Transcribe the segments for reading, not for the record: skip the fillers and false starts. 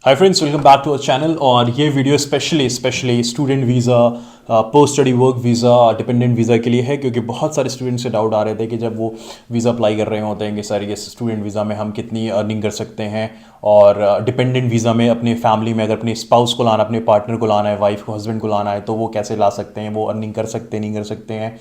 Hi friends, welcome back to our channel. और ये video specially student visa, post study work visa, dependent visa के लिए है, क्योंकि बहुत सारे स्टूडेंट्स से डाउट आ रहे थे कि जब वो वीज़ा अप्लाई कर रहे होते हैं कि सर ये स्टूडेंट वीज़ा में हम कितनी अर्निंग कर सकते हैं, और डिपेंडेंट वीज़ा में अपने फैमिली में अगर अपने स्पाउस को लाना, अपने पार्टनर को लाना है, वाइफ को, हस्बैंड को लाना है, तो वो कैसे ला सकते हैं, वो अर्निंग कर सकते नहीं कर सकते हैं।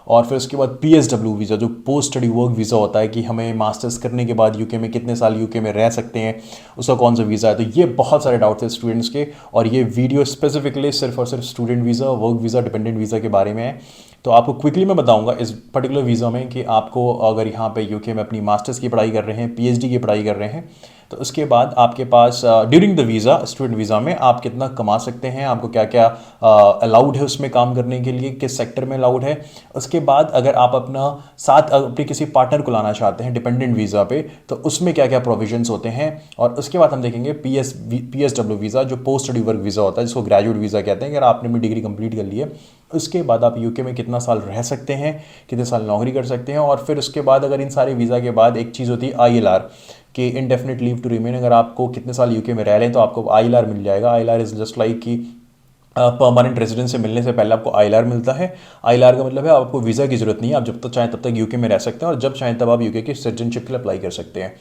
और फिर उसके बाद PSW वीज़ा, जो पोस्ट स्टडी वर्क वीज़ा होता है कि हमें मास्टर्स करने के बाद यूके में कितने साल यूके में रह सकते हैं, उसका कौन सा वीज़ा है। तो ये बहुत सारे डाउट्स हैं स्टूडेंट्स के, और ये वीडियो स्पेसिफिकली सिर्फ और सिर्फ student visa, work visa, dependent visa के बारे में है। तो आपको क्विकली मैं बताऊंगा इस पर्टिकुलर वीज़ा में कि आपको अगर यहाँ पे यूके में अपनी मास्टर्स की पढ़ाई कर रहे हैं, PhD की पढ़ाई कर रहे हैं, तो उसके बाद आपके पास during the visa, student visa में आप कितना कमा सकते हैं, आपको क्या क्या अलाउड है उसमें काम करने के लिए, किस सेक्टर में अलाउड है। उसके बाद अगर आप अपना साथ अपने किसी पार्टनर को लाना चाहते हैं डिपेंडेंट वीज़ा पे, तो उसमें क्या क्या प्रोविजंस होते हैं। और उसके बाद हम देखेंगे PSW वीज़ा, जो पोस्ट स्टडी वर्क वीज़ा होता है, जिसको ग्रेजुएट वीज़ा कहते हैं। अगर आपने अपनी डिग्री कंप्लीट कर ली है, उसके बाद आप यूके में कितना साल रह सकते हैं, कितने साल नौकरी कर सकते हैं। और फिर उसके बाद अगर इन सारे वीज़ा के बाद एक चीज़ होती है ILR, कि इंडेफिनिट लीव टू रिमेन। अगर आपको कितने साल यूके में रह लें तो आपको ILR मिल जाएगा। ILR इज़ जस्ट लाइक कि परमानेंट रेजिडेंस से मिलने से पहले आपको ILR मिलता है। ILR का मतलब है आपको वीज़ा की ज़रूरत नहीं है, आप जब तक चाहें तब तक यूके में रह सकते हैं, और जब चाहें तब आप यूके की सिटीजनशिप के लिए अप्लाई कर सकते हैं।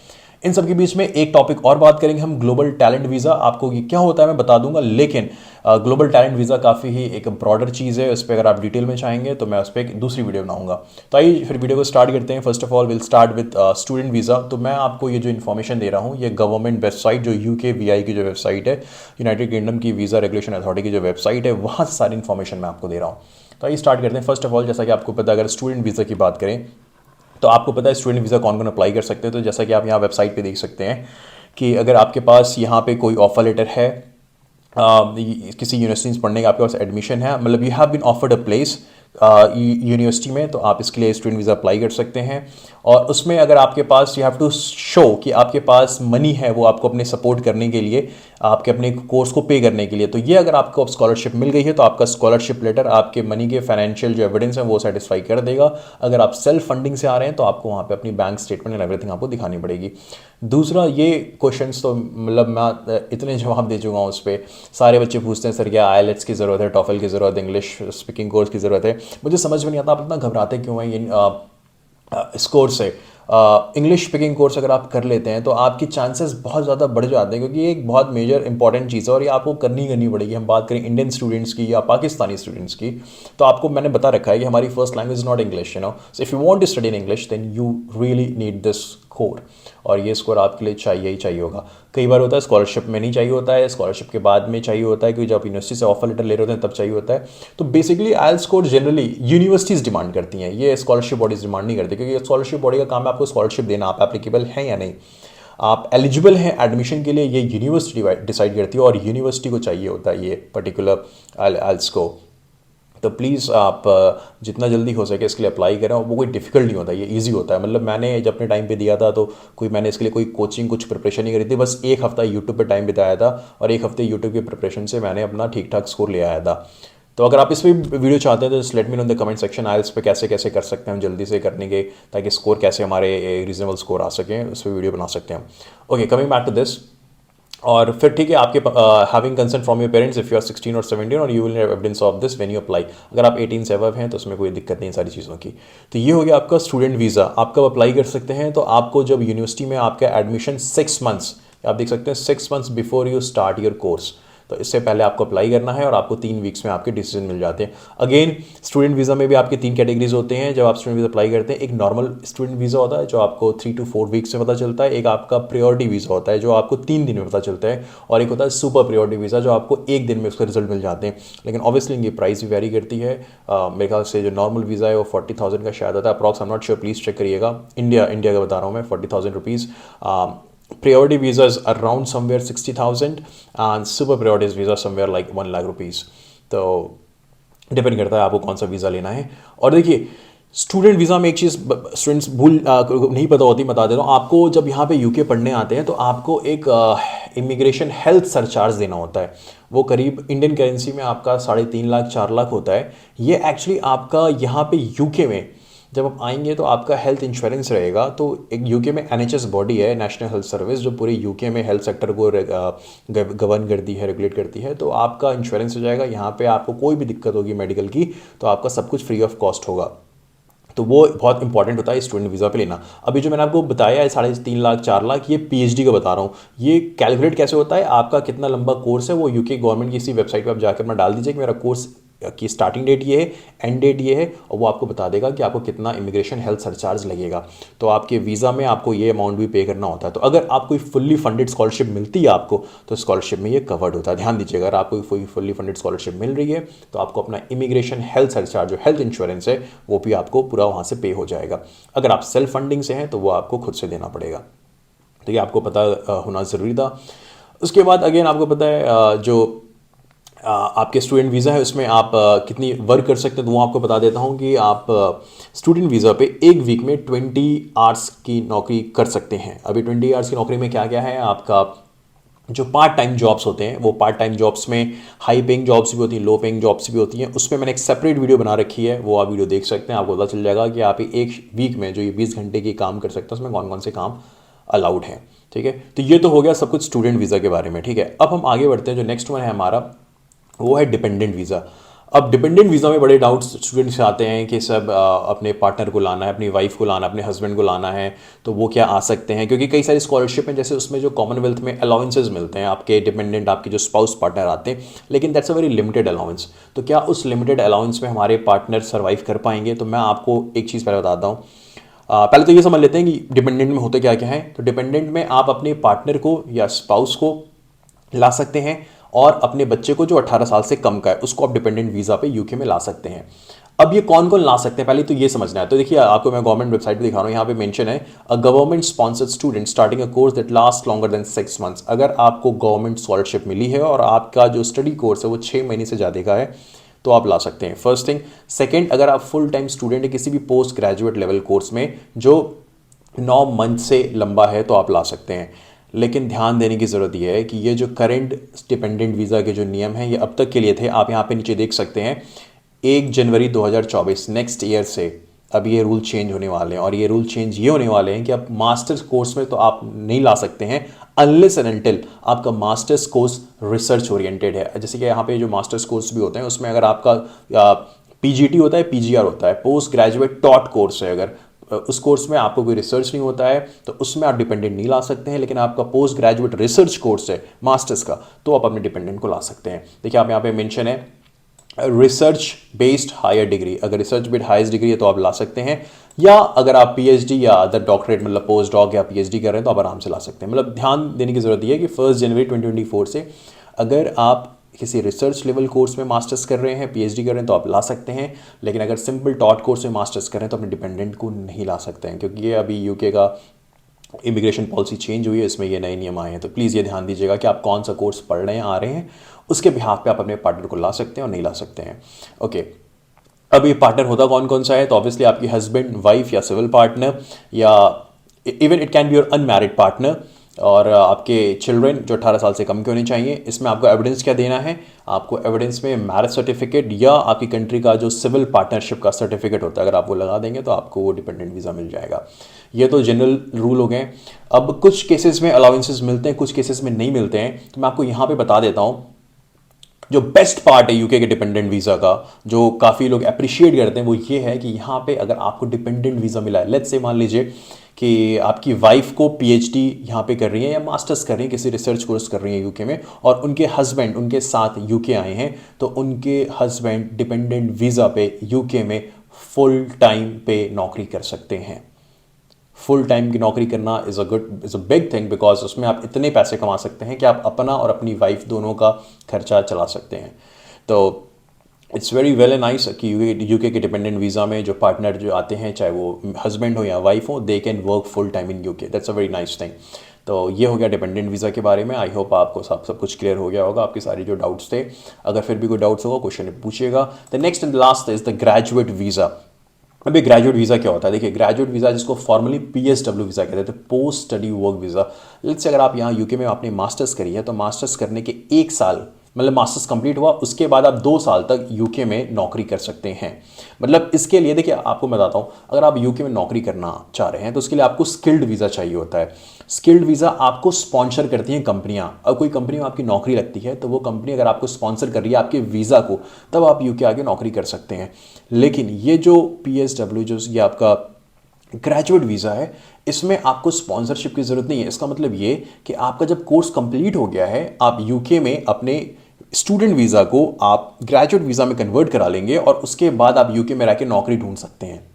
इन सब के बीच में एक टॉपिक और बात करेंगे हम, ग्लोबल टैलेंट वीज़ा। आपको ये क्या होता है मैं बता दूंगा, लेकिन ग्लोबल टैलेंट वीज़ा काफ़ी ही एक ब्रॉडर चीज़ है। उस पर अगर आप डिटेल में चाहेंगे तो मैं उस पर एक दूसरी वीडियो बनाऊंगा। तो आइए फिर वीडियो को स्टार्ट करते हैं। First of all will start with student visa. तो मैं आपको ये जो इन्फॉर्मेशन दे रहा हूँ, ये गवर्नमेंट वेबसाइट, जो UKVI की जो वेबसाइट है, यूनाइटेड किंगडम की वीज़ा रेगुलेशन अथॉरिटी की जो वेबसाइट है, वहाँ से सारी इन्फॉर्मेशन मैं आपको दे रहा हूँ। तो आइए स्टार्ट करते हैं। फर्स्ट ऑफ ऑल, जैसा कि आपको पता है, अगर स्टूडेंट वीज़ा की बात करें तो आपको पता है स्टूडेंट वीज़ा कौन कौन अप्लाई कर सकते हैं। तो जैसा कि आप यहाँ वेबसाइट पे देख सकते हैं कि अगर आपके पास यहाँ पे कोई ऑफर लेटर है, किसी यूनिवर्सिटी पढ़ने का आपके पास एडमिशन है, मतलब you have been offered a place university में, तो आप इसके लिए स्टूडेंट वीज़ा अप्लाई कर सकते हैं। और उसमें अगर आपके पास, यू हैव टू शो कि आपके पास मनी है, वो आपको अपने सपोर्ट करने के लिए, आपके अपने कोर्स को पे करने के लिए। तो ये अगर आपको अब स्कॉलरशिप मिल गई है तो आपका स्कॉलरशिप लेटर आपके मनी के फाइनेंशियल जो एविडेंस है वो सेटिस्फाई कर देगा। अगर आप सेल्फ फंडिंग से आ रहे हैं तो आपको वहाँ पे अपनी बैंक स्टेटमेंट एंड एवरीथिंग आपको दिखानी पड़ेगी। दूसरा, ये क्वेश्चंस तो मतलब मैं इतने जवाब दे चुका हूँ उस पर। सारे बच्चे पूछते हैं सर क्या IELTS की ज़रूरत है, TOEFL की ज़रूरत है, इंग्लिश स्पीकिंग कोर्स की ज़रूरत है। मुझे समझ में नहीं आता आप इतना घबराते क्यों हैं इस कोर्स से। इंग्लिश स्पीकिंग कोर्स अगर आप कर लेते हैं तो आपकी चांसेस बहुत ज़्यादा बढ़ जाते हैं, क्योंकि ये एक बहुत मेजर इंपॉर्टेंट चीज़ है और ये आपको करनी पड़ेगी। हम बात करें इंडियन स्टूडेंट्स की या पाकिस्तानी स्टूडेंट्स की, तो आपको मैंने बता रखा है कि हमारी first language is not English, so if you want to study in English then you really need this score, और ये स्कोर आपके लिए चाहिए ही चाहिए होगा। कई बार होता है स्कॉलरशिप में नहीं चाहिए होता है, स्कॉलरशिप के बाद में चाहिए होता है, क्योंकि जब यूनिवर्सिटी से ऑफर लेटर ले रहे होते हैं तब चाहिए होता है। तो basically IELTS score generally universities demand करती हैं, ये स्कॉलरशिप बॉडीज डिमांड नहीं करती, क्योंकि स्कॉलरशिप बॉडी का काम है आपको स्कॉलरशिप देना, आप एप्लीकेबल हैं या नहीं, आप एलिजिबल हैं एडमिशन के लिए, ये यूनिवर्सिटी डिसाइड करती है, और यूनिवर्सिटी को चाहिए होता है ये पर्टिकुलर IELTS को। तो प्लीज़ आप जितना जल्दी हो सके इसके लिए अप्लाई करें, और वो कोई डिफिकल्ट नहीं होता, ये इजी होता है। मतलब मैंने जब अपने टाइम पे दिया था तो मैंने इसके लिए कोई कोचिंग, कुछ प्रिपरेशन नहीं करी थी, बस एक हफ्ता यूट्यूब पे टाइम बिताया था, और एक हफ्ते यूट्यूब की प्रिपरेशन से मैंने अपना ठीक ठाक स्कोर ले आया था। तो अगर आप इस पर वीडियो चाहते हैं तो just let me know in the comment section, IELTS पे कैसे कैसे कर सकते हैं हम जल्दी से करने के, ताकि स्कोर कैसे हमारे रीजनेबल स्कोर आ सकें, उस पर वीडियो बना सकते हैं हम। Okay, coming back to this. और फिर ठीक है, आपके having consent from your parents if you are 16 और 17, और you will have evidence of this when you apply. अगर आप 18 से अबव हैं तो उसमें कोई दिक्कत नहीं सारी चीज़ों की। तो ये हो गया आपका स्टूडेंट वीज़ा। आप कब अप्लाई कर सकते हैं, तो आपको जब यूनिवर्सिटी में आपका एडमिशन 6 मंथ्स, आप देख सकते हैं 6 months before you start your course, तो इससे पहले आपको अप्लाई करना है, और आपको 3 वीक्स में आपके डिसीजन मिल जाते हैं। अगेन, स्टूडेंट वीज़ा में भी आपके 3 कैटेगरीज होते हैं जब आप स्टूडेंट वीज़ा अप्लाई करते हैं। एक नॉर्मल स्टूडेंट वीज़ा होता है जो आपको 3 to 4 वीक्स में पता चलता है, एक आपका प्रायोरिटी वीज़ा होता है जो आपको 3 दिन में पता चलता है, और एक होता है सुपर प्रायोरिटी वीज़ा जो आपको 1 दिन में उसका रिजल्ट मिल जाते हैं। लेकिन ऑब्वियसली इनकी प्राइस भी वेरी करती है। मेरे ख्याल से जो नॉर्मल वीज़ा है वो 40,000 का शायद होता है approx, I am not sure, please check करिएगा। इंडिया का बता रहा हूँ मैं, 40,000 rupees. Priority visa is around somewhere 60,000, and super priority visa somewhere like 1 lakh rupees. तो डिपेंड करता है आपको कौन सा वीज़ा लेना है। और देखिए, स्टूडेंट वीज़ा में एक चीज़ स्टूडेंट्स नहीं पता होती, बता देता हूँ आपको। जब यहाँ पे यूके पढ़ने आते हैं तो आपको एक इमिग्रेशन हेल्थ सरचार्ज देना होता है। वो करीब इंडियन करेंसी में आपका 3.5 लाख 4 लाख होता है। ये एक्चुअली आपका यहाँ पे यूके में जब आप आएंगे तो आपका हेल्थ इंश्योरेंस रहेगा। तो एक यूके में एनएचएस बॉडी है, नेशनल हेल्थ सर्विस, जो पूरे यूके में हेल्थ सेक्टर को गवर्न करती है, रेगुलेट करती है। तो आपका इंश्योरेंस हो जाएगा। यहाँ पे आपको कोई भी दिक्कत होगी मेडिकल की तो आपका सब कुछ फ्री ऑफ कॉस्ट होगा। तो वो बहुत इंपॉर्टेंट होता है स्टूडेंट वीज़ा पे लेना। अभी जो मैंने आपको बताया है 3.5 लाख 4 लाख, ये पीएचडी का बता रहा हूँ। ये कैलकुलेट कैसे होता है, आपका कितना लंबा कोर्स है वो यूके गवर्नमेंट की इसी वेबसाइट पर आप जाकर अपना डाल दीजिए कि मेरा कोर्स की स्टार्टिंग डेट ये है, एंड डेट ये है, और वो आपको बता देगा कि आपको कितना इमिग्रेशन हेल्थ सरचार्ज लगेगा। तो आपके वीज़ा में आपको ये अमाउंट भी पे करना होता है। तो अगर आपको कोई फुल्ली फंडेड स्कॉलरशिप मिलती है आपको, तो स्कॉलरशिप में ये कवर्ड होता है। ध्यान दीजिएगा, अगर आपको कोई फुल्ली फंडेड स्कॉलरशिप मिल रही है तो आपको अपना इमिग्रेशन हेल्थ सरचार्ज, जो हेल्थ इंश्योरेंस है, वो भी आपको पूरा वहाँ से पे हो जाएगा। अगर आप सेल्फ फंडिंग से हैं तो वो आपको खुद से देना पड़ेगा। तो ये आपको पता होना ज़रूरी था। उसके बाद अगेन आपको पता है जो आपके स्टूडेंट वीज़ा है उसमें आप कितनी वर्क कर सकते हैं। तो वो आपको बता देता हूँ कि आप स्टूडेंट वीज़ा पे एक वीक में 20 आवर्स की नौकरी कर सकते हैं। अभी 20 आवर्स की नौकरी में क्या क्या है, आपका जो पार्ट टाइम जॉब्स होते हैं, वो पार्ट टाइम जॉब्स में हाई पेइंग जॉब्स भी होती हैं, लो पेइंग जॉब्स भी होती हैं। उसमें मैंने एक सेपरेट वीडियो बना रखी है, वो आप वीडियो देख सकते हैं। आपको पता चल जाएगा कि आप एक वीक में जो ये 20 घंटे की काम कर सकते हैं उसमें कौन कौन से काम अलाउड हैं। ठीक है, तो ये तो हो गया सब कुछ स्टूडेंट वीज़ा के बारे में। ठीक है, अब हम आगे बढ़ते हैं। जो नेक्स्ट वन है हमारा, वो है डिपेंडेंट वीज़ा। अब डिपेंडेंट वीज़ा में बड़े डाउट्स स्टूडेंट्स से आते हैं कि सब अपने पार्टनर को लाना है, अपनी वाइफ को लाना है, अपने हस्बैंड को लाना है, तो वो क्या आ सकते हैं? क्योंकि कई सारी स्कॉलरशिप हैं, जैसे उसमें जो कॉमनवेल्थ में अलाउंसेस मिलते हैं आपके डिपेंडेंट, आपके जो स्पाउस पार्टनर आते हैं, लेकिन that's a very limited allowance. तो क्या उस लिमिटेड अलाउंस में हमारे पार्टनर सर्वाइव कर पाएंगे? तो मैं आपको एक चीज़ पहले बताता हूँ। पहले तो ये समझ लेते हैं कि डिपेंडेंट में होते क्या क्या है। तो डिपेंडेंट में आप अपने पार्टनर को या स्पाउस को ला सकते हैं, और अपने बच्चे को जो 18 साल से कम का है उसको आप डिपेंडेंट वीज़ा पे यूके में ला सकते हैं। अब ये कौन कौन ला सकते हैं, पहले तो ये समझना है। तो देखिए, आपको मैं गवर्नमेंट वेबसाइट पे दिखा रहा हूँ, यहाँ पे मेंशन है a government sponsored student starting a course that last longer than 6 months. अगर आपको गवर्नमेंट स्कॉलरशिप मिली है और आपका जो स्टडी कोर्स है वो 6 महीने से ज़्यादा का है, तो आप ला सकते हैं। First thing. सेकेंड, अगर आप फुल टाइम स्टूडेंट है किसी भी पोस्ट ग्रेजुएट लेवल कोर्स में जो 9 मंथ से लंबा है, तो आप ला सकते हैं। लेकिन ध्यान देने की ज़रूरत यह है कि ये जो करंट डिपेंडेंट वीज़ा के जो नियम हैं ये अब तक के लिए थे। आप यहाँ पे नीचे देख सकते हैं 1 जनवरी 2024 नेक्स्ट ईयर से अब ये रूल चेंज होने वाले हैं। और ये रूल चेंज ये होने वाले हैं कि आप मास्टर्स कोर्स में तो आप नहीं ला सकते हैं अनलेस एंड अनटिल आपका मास्टर्स कोर्स रिसर्च ओरिएंटेड है। जैसे कि यहाँ पे जो मास्टर्स कोर्स भी होते हैं उसमें अगर आपका पीजीटी होता है, पीजीआर होता है, पोस्ट ग्रेजुएट टॉट कोर्स है, अगर उस कोर्स में आपको कोई रिसर्च नहीं होता है तो उसमें आप डिपेंडेंट नहीं ला सकते हैं। लेकिन आपका पोस्ट ग्रेजुएट रिसर्च कोर्स है मास्टर्स का, तो आप अपने डिपेंडेंट को ला सकते हैं। देखिए, आप यहाँ पे मेंशन है रिसर्च बेस्ड हायर डिग्री। अगर रिसर्च बेस्ड हायर डिग्री है तो आप ला सकते हैं, या अगर आप पीएचडी या अदर डॉक्टरेट मतलब पोस्ट डॉक या पीएचडी कर रहे हैं तो आप आराम से ला सकते हैं। मतलब ध्यान देने की जरूरत यह है कि 1 जनवरी 2024 से अगर आप किसी रिसर्च लेवल कोर्स में मास्टर्स कर रहे हैं, पीएचडी कर रहे हैं, तो आप ला सकते हैं। लेकिन अगर सिंपल टॉट कोर्स में मास्टर्स कर रहे हैं तो अपने डिपेंडेंट को नहीं ला सकते हैं, क्योंकि ये अभी यूके का इमिग्रेशन पॉलिसी चेंज हुई है, इसमें ये नए नियम आए हैं। तो प्लीज़ ये ध्यान दीजिएगा कि आप कौन सा कोर्स पढ़ रहे हैं, आ रहे हैं, उसके बिहाफ पे आप अपने पार्टनर को ला सकते हैं और नहीं ला सकते हैं। ओके, अब ये पार्टनर होता कौन कौन सा है? तो ऑब्वियसली आपकी हस्बैंड, वाइफ या सिविल पार्टनर, या even it can be your unmarried partner, और आपके चिल्ड्रन जो 18 साल से कम के होने चाहिए। इसमें आपको एविडेंस क्या देना है? आपको एविडेंस में मैरिज सर्टिफिकेट या आपकी कंट्री का जो सिविल पार्टनरशिप का सर्टिफिकेट होता है, अगर आप वो लगा देंगे तो आपको वो डिपेंडेंट वीज़ा मिल जाएगा। ये तो जनरल रूल हो गए। अब कुछ केसेस में अलाउंसेस मिलते हैं, कुछ केसेस में नहीं मिलते हैं। तो मैं आपको यहाँ पे बता देता हूँ जो बेस्ट पार्ट है यूके के डिपेंडेंट वीज़ा का, जो काफ़ी लोग अप्रिशिएट करते हैं, वो ये है कि यहाँ पे अगर आपको डिपेंडेंट वीज़ा मिला है, लेट्स से मान लीजिए कि आपकी वाइफ को पीएचडी यहाँ पे कर रही है या मास्टर्स कर रही है, किसी रिसर्च कोर्स कर रही है यूके में, और उनके हस्बैंड उनके साथ यूके आए हैं, तो उनके हस्बैंड डिपेंडेंट वीज़ा पे यूके में फुल टाइम पे नौकरी कर सकते हैं। फुल टाइम की नौकरी करना is a big thing, because उसमें आप इतने पैसे कमा सकते हैं कि आप अपना और अपनी वाइफ दोनों का खर्चा चला सकते हैं। तो it's very well and nice कि यूके के डिपेंडेंट वीज़ा में जो पार्टनर जो आते हैं, चाहे वो हस्बैंड हो या वाइफ हो, they can work full time in UK. That's a very nice thing. तो ये हो गया डिपेंडेंट वीज़ा के बारे में। आई होप आपको सब कुछ क्लियर हो गया होगा, आपके सारे जो डाउट्स थे। अगर फिर भी कोई डाउट्स होगा क्वेश्चन पूछिएगा। The next and last is the graduate visa. अभी ग्रेजुएट वीज़ा क्या होता है? देखिए, ग्रेजुएट वीज़ा जिसको फॉर्मली पीएसडब्ल्यू वीज़ा कहते हैं, तो post study work visa. Let's say अगर आप यहाँ यूके में आपने मास्टर्स करी है, तो मास्टर्स करने के 1 साल मतलब मास्टर्स कंप्लीट हुआ उसके बाद आप 2 साल तक यूके में नौकरी कर सकते हैं। मतलब इसके लिए देखिए आपको मैं बताता हूँ, अगर आप यूके में नौकरी करना चाह रहे हैं तो उसके लिए आपको स्किल्ड वीज़ा चाहिए होता है। स्किल्ड वीज़ा आपको स्पॉन्सर करती हैं कंपनियां। और कोई कंपनी में आपकी नौकरी लगती है तो वो कंपनी अगर आपको स्पॉन्सर कर रही है आपके वीज़ा को, तब आप यूके आगे नौकरी कर सकते हैं। लेकिन ये जो PSW जो ये आपका ग्रेजुएट वीज़ा है, इसमें आपको स्पॉन्सरशिप की ज़रूरत नहीं है। इसका मतलब ये कि आपका जब कोर्स कंप्लीट हो गया है, आप यूके में अपने स्टूडेंट वीज़ा को आप ग्रेजुएट वीज़ा में कन्वर्ट करा लेंगे और उसके बाद आप यूके में रह के नौकरी ढूंढ सकते हैं।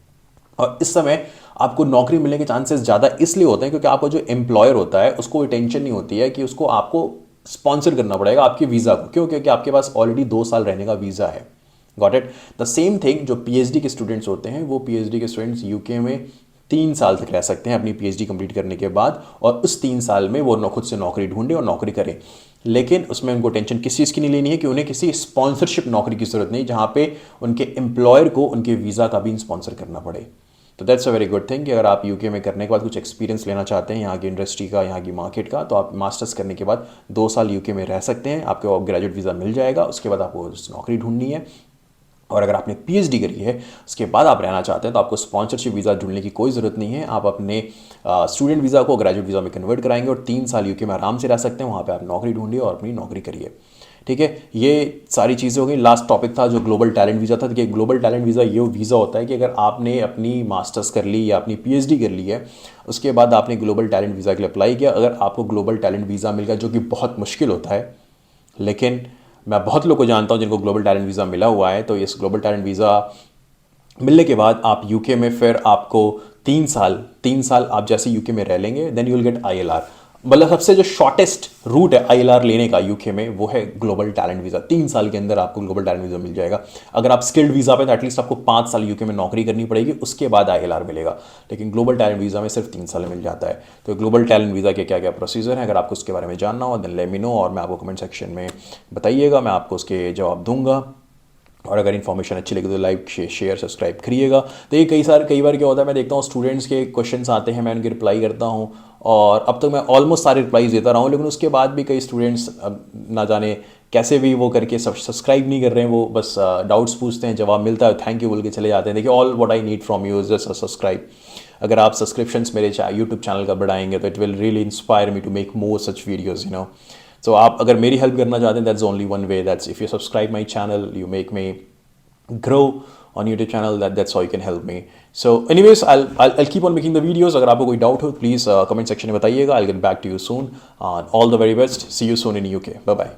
और इस समय आपको नौकरी मिलने के चांसेस ज़्यादा इसलिए होते हैं क्योंकि आपका जो एम्प्लॉयर होता है उसको टेंशन नहीं होती है कि उसको आपको स्पॉन्सर करना पड़ेगा आपके वीज़ा को। क्यों? क्योंकि आपके पास ऑलरेडी 2 साल रहने का वीज़ा है। Got it. The same thing जो PhD के स्टूडेंट्स होते हैं, वो PhD के स्टूडेंट्स यूके में 3 साल तक रह सकते हैं अपनी PhD कंप्लीट करने के बाद, और उस 3 साल में वो खुद से नौकरी ढूंढे और नौकरी करें। लेकिन उसमें उनको टेंशन किस चीज़ की नहीं लेनी है कि उन्हें किसी स्पॉन्सरशिप नौकरी की ज़रूरत नहीं जहाँ पे उनके एम्प्लॉयर को उनके वीज़ा का भी स्पॉन्सर करना पड़े। तो that's a very good thing कि अगर आप यूके में करने के बाद कुछ एक्सपीरियंस लेना चाहते हैं यहाँ की इंडस्ट्री का, यहाँ की मार्केट का, तो आप मास्टर्स करने के बाद 2 साल यूके में रह सकते हैं, आपको ग्रेजुएट वीज़ा मिल जाएगा। उसके बाद आपको नौकरी ढूंढनी है। और अगर आपने PhD करी है उसके बाद आप रहना चाहते हैं तो आपको स्पॉन्सरशिप वीज़ा ढूंढने की कोई ज़रूरत नहीं है। आप अपने स्टूडेंट वीज़ा को ग्रेजुएट वीज़ा में कन्वर्ट कराएंगे और 3 साल यूके में आराम से रह सकते हैं। वहाँ पे आप नौकरी ढूंढिए और अपनी नौकरी करिए। ठीक है, ये सारी चीज़ें हो गई। लास्ट टॉपिक था जो ग्लोबल टैलेंट वीज़ा था। कि ग्लोबल टैलेंट वीज़ा ये वीज़ा होता है कि अगर आपने अपनी मास्टर्स कर ली या अपनी PhD कर ली है, उसके बाद आपने ग्लोबल टैलेंट वीज़ा के लिए अप्लाई किया, अगर आपको ग्लोबल टैलेंट वीज़ा मिल गया, जो कि बहुत मुश्किल होता है, लेकिन मैं बहुत लोग को जानता हूँ जिनको ग्लोबल टैलेंट वीज़ा मिला हुआ है। तो इस ग्लोबल टैलेंट वीज़ा मिलने के बाद आप यूके में फिर आपको 3 साल आप जैसे यूके में रह लेंगे, then you will get ILR। मतलब सबसे जो शॉर्टेस्ट रूट है ILR लेने का यूके में, वो है ग्लोबल टैलेंट वीज़ा। 3 साल के अंदर आपको ग्लोबल टैलेंट वीज़ा मिल जाएगा। अगर आप स्किल्ड वीज़ा पे तो एटलीस्ट आपको 5 साल यूके में नौकरी करनी पड़ेगी, उसके बाद ILR मिलेगा। लेकिन ग्लोबल टैलेंट वीज़ा में सिर्फ 3 साल मिल जाता है। तो ग्लोबल टैलेंट वीज़ा के क्या क्या प्रोसीजर है, अगर आपको उसके बारे में जानना हो देन लेट मी नो, और मैं आपको कमेंट सेक्शन में बताइएगा, मैं आपको उसके जवाब दूंगा। और अगर इन्फॉर्मेशन अच्छी लगी तो लाइक शेयर सब्सक्राइब करिएगा। तो ये कई बार क्या होता है, मैं देखता हूँ स्टूडेंट्स के क्वेश्चंस आते हैं, मैं उनकी रिप्लाई करता हूँ, और अब तक मैं ऑलमोस्ट सारे रिप्लाईज देता रहा हूँ, लेकिन उसके बाद भी कई स्टूडेंट्स ना जाने कैसे भी वो करके सब्सक्राइब नहीं कर रहे हैं। वो बस डाउट्स पूछते हैं, जवाब मिलता है, थैंक यू बोल के चले जाते हैं। देखिए, all what I need from you is just subscribe. अगर आप सब्सक्रिप्शंस मेरे यूट्यूब चैनल का बढ़ाएंगे तो it will really inspire me to make more such videos, you know. So आप अगर मेरी हेल्प करना चाहते हैं, that's only one way, that's if you subscribe my channel, you make me grow on YouTube channel. That's how you can help me. So anyways, I'll keep on making the videos. अगर आपको कोई doubt हो please comment section में बताइएगा. I'll get back to you soon. All the very best. See you soon in UK. Bye bye.